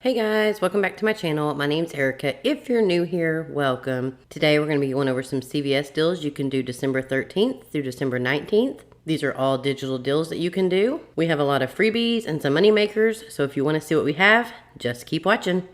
Hey guys, welcome back to my channel. My name's Erica. If you're new here, welcome. Today we're going to be going over some CVS deals you can do December 13th through December 19th. These are all digital deals that you can do. We have a lot of freebies and some money makers, so if you want to see what we have, just keep watching.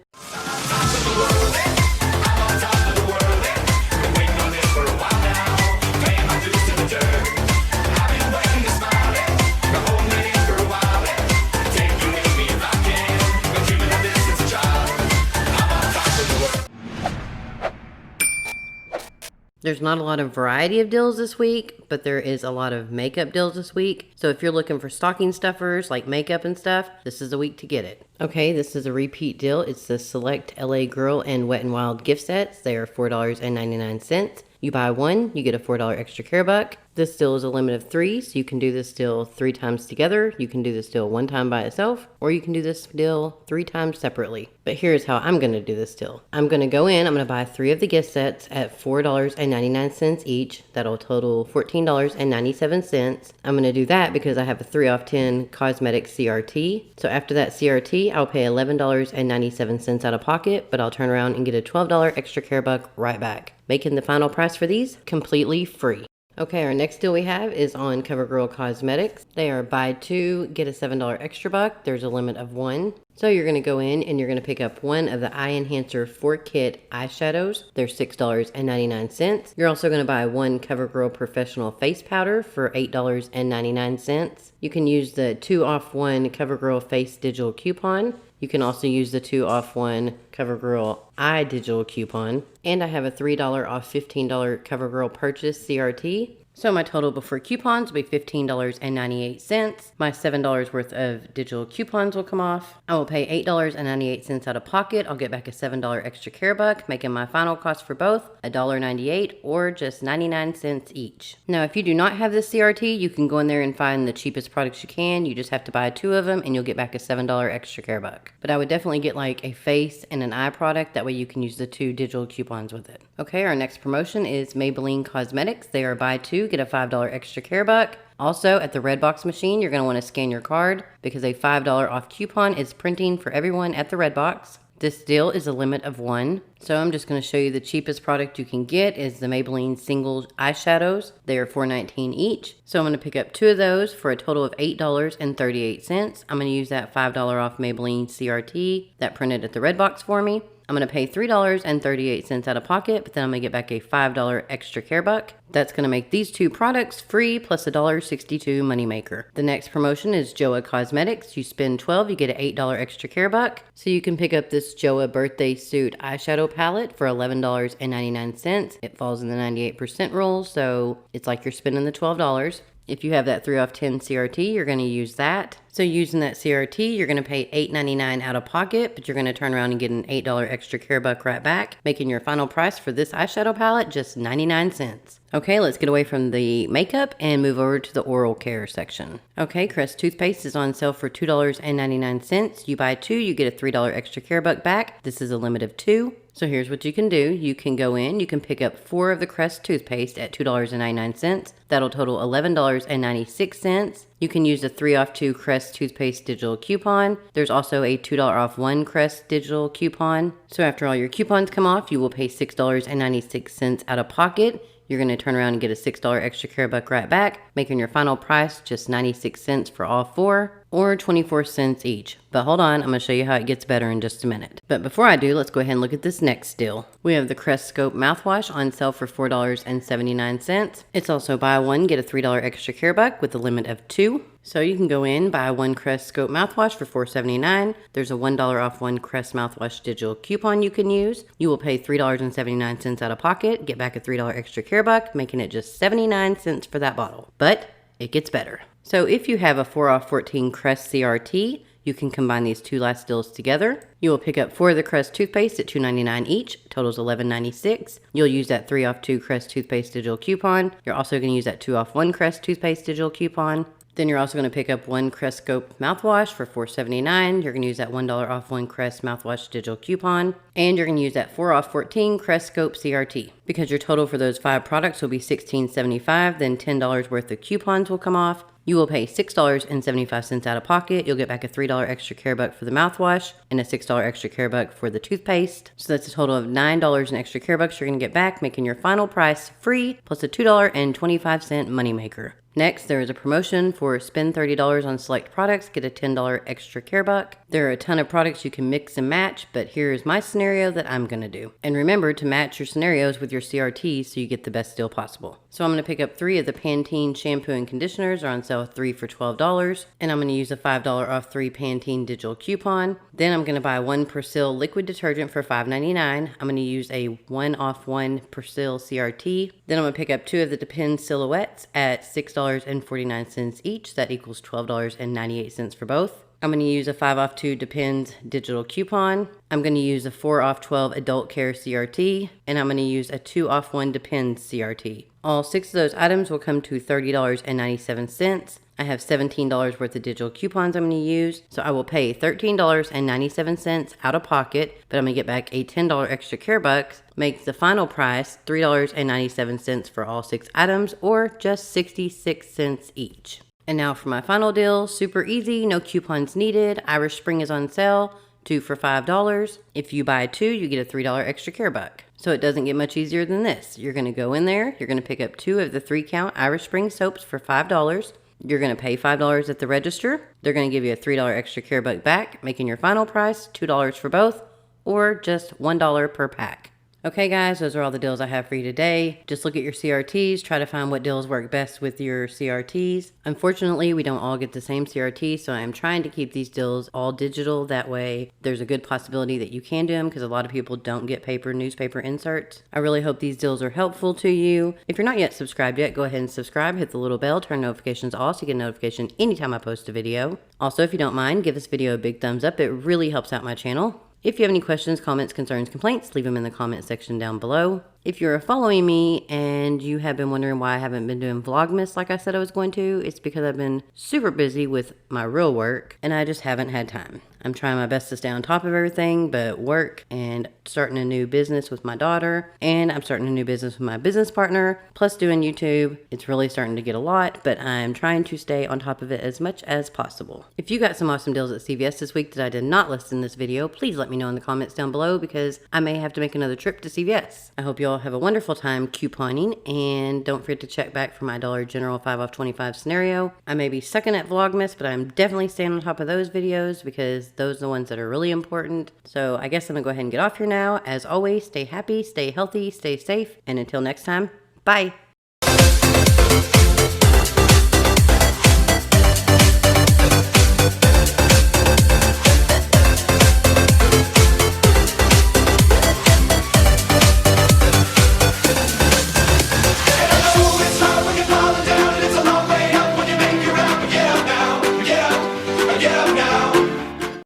There's not a lot of variety of deals this week, but there is a lot of makeup deals this week. So if you're looking for stocking stuffers like makeup and stuff, this is the week to get it. Okay, this is a repeat deal. It's the Select LA Girl and Wet n Wild gift sets. They are $4.99. You buy one, you get a $4 extra care buck. This deal is a limit of 3, so you can do this deal 3 times together. You can do this deal 1 time by itself, or you can do this deal 3 times separately. But here's how I'm going to do this deal. I'm going to go in, I'm going to buy 3 of the gift sets at $4.99 each. That'll total $14.97. I'm going to do that because I have a 3 off 10 cosmetic CRT. So after that CRT, I'll pay $11.97 out of pocket, but I'll turn around and get a $12 extra care buck right back, making the final price for these completely free. Okay, our next deal we have is on CoverGirl Cosmetics. They are buy 2, get a $7 extra buck. There's a limit of 1. So you're going to go in and you're going to pick up one of the Eye Enhancer 4-kit eyeshadows. They're $6.99. You're also going to buy one CoverGirl Professional Face Powder for $8.99. You can use the 2 off 1 CoverGirl Face Digital Coupon. You can also use the 2 off 1 CoverGirl Eye Digital Coupon. And I have a $3 off $15 CoverGirl Purchase CRT. So my total before coupons will be $15.98. My $7 worth of digital coupons will come off. I will pay $8.98 out of pocket. I'll get back a $7 extra care buck, making my final cost for both $1.98 or just 99 cents each. Now, if you do not have this CRT, you can go in there and find the cheapest products you can. You just have to buy 2 of them and you'll get back a $7 extra care buck. But I would definitely get like a face and an eye product. That way you can use the 2 digital coupons with it. Okay, our next promotion is Maybelline Cosmetics. They are buy 2, get a $5 extra care buck. Also, at the Redbox machine, you're going to want to scan your card because a $5 off coupon is printing for everyone at the Redbox. This deal is a limit of 1. So I'm just going to show you the cheapest product you can get is the Maybelline single eyeshadows. They are $4.19 each. So I'm going to pick up 2 of those for a total of $8.38. I'm going to use that $5 off Maybelline CRT that printed at the Redbox for me. I'm going to pay $3.38 out of pocket, but then I'm going to get back a $5 extra care buck. That's going to make these 2 products free plus a $1.62 moneymaker. The next promotion is Joa Cosmetics. You spend $12, you get an $8 extra care buck. So you can pick up this Joa Birthday Suit eyeshadow palette for $11.99. It falls in the 98% rule, so it's like you're spending the $12. If you have that 3 off 10 CRT, you're going to use that. So using that CRT, you're going to pay $8.99 out of pocket, but you're going to turn around and get an $8 extra care buck right back, making your final price for this eyeshadow palette just 99 cents. Okay, let's get away from the makeup and move over to the oral care section. Okay, Crest Toothpaste is on sale for $2.99. You buy 2, you get a $3 extra care buck back. This is a limit of 2. So here's what you can do. You can go in, you can pick up 4 of the Crest Toothpaste at $2.99. That'll total $11.96. You can use the 3 off 2 Crest Toothpaste digital coupon. There's also a $2 off 1 Crest digital coupon. So after all your coupons come off, you will pay $6.96 out of pocket. You're going to turn around and get a $6 extra care buck right back, making your final price just 96 cents for all 4, or 24 cents each. But hold on, I'm going to show you how it gets better in just a minute. But before I do, let's go ahead and look at this next deal. We have the Crest Scope mouthwash on sale for $4.79. It's also buy 1, get a $3 extra care buck with a limit of 2. So you can go in, buy 1 Crest Scope mouthwash for $4.79. There's a $1 off 1 Crest mouthwash digital coupon you can use. You will pay $3.79 out of pocket, get back a $3 extra care buck, making it just 79 cents for that bottle. But it gets better. So if you have a 4 off 14 Crest CRT, you can combine these 2 last deals together. You will pick up 4 of the Crest Toothpaste at $2.99 each, totals $11.96. You'll use that 3 off 2 Crest Toothpaste digital coupon. You're also going to use that 2 off 1 Crest Toothpaste digital coupon. Then you're also going to pick up 1 Crest Scope mouthwash for $4.79. You're going to use that $1 off 1 Crest mouthwash digital coupon. And you're going to use that 4 off 14 Crest Scope CRT. Because your total for those 5 products will be $16.75, then $10 worth of coupons will come off. You will pay $6.75 out of pocket. You'll get back a $3 extra care buck for the mouthwash and a $6 extra care buck for the toothpaste. So that's a total of $9 in extra care bucks you're going to get back, making your final price free plus a $2.25 moneymaker. Next, there is a promotion for spend $30 on select products, get a $10 extra care buck. There are a ton of products you can mix and match, but here's my scenario that I'm going to do. And remember to match your scenarios with your CRTs so you get the best deal possible. So I'm going to pick up 3 of the Pantene shampoo and conditioners are on sale 3 for $12. And I'm going to use a $5 off 3 Pantene digital coupon. Then I'm going to buy 1 Persil liquid detergent for $5.99. I'm going to use a 1 off 1 Persil CRT. Then I'm going to pick up 2 of the Depend silhouettes at $6.49 each. That equals $12.98 for both. I'm going to use a 5 off 2 Depends digital coupon. I'm going to use a 4 off 12 adult care CRT. And I'm going to use a 2 off 1 Depends CRT. All 6 of those items will come to $30.97. I have $17 worth of digital coupons I'm going to use. So I will pay $13.97 out of pocket, but I'm going to get back a $10 extra care bucks. Makes the final price $3.97 for all 6 items, or just 66 cents each. And now for my final deal, super easy, no coupons needed. Irish Spring is on sale, 2 for $5. If you buy 2, you get a $3 extra care buck. So it doesn't get much easier than this. You're going to go in there, you're going to pick up 2 of the 3-count Irish Spring soaps for $5. You're going to pay $5 at the register. They're going to give you a $3 extra care buck back, making your final price $2 for both, or just $1 per pack. Okay guys, those are all the deals I have for you today. Just look at your CRTs, try to find what deals work best with your CRTs. Unfortunately, we don't all get the same CRT, so I'm trying to keep these deals all digital. That way, there's a good possibility that you can do them because a lot of people don't get newspaper inserts. I really hope these deals are helpful to you. If you're not yet subscribed yet, go ahead and subscribe, hit the little bell, turn notifications off so you get a notification anytime I post a video. Also, if you don't mind, give this video a big thumbs up. It really helps out my channel. If you have any questions, comments, concerns, complaints, leave them in the comment section down below. If you're following me and you have been wondering why I haven't been doing Vlogmas like I said I was going to, it's because I've been super busy with my real work and I just haven't had time. I'm trying my best to stay on top of everything, but work and starting a new business with my daughter, and I'm starting a new business with my business partner, plus doing YouTube. It's really starting to get a lot, but I'm trying to stay on top of it as much as possible. If you got some awesome deals at CVS this week that I did not list in this video, please let me know in the comments down below because I may have to make another trip to CVS. I hope you all have a wonderful time couponing, and don't forget to check back for my Dollar General 5 off 25 scenario. I may be sucking at Vlogmas, but I'm definitely staying on top of those videos because those are the ones that are really important. So I guess I'm gonna go ahead and get off here now. As always, stay happy, stay healthy, stay safe, and until next time, bye.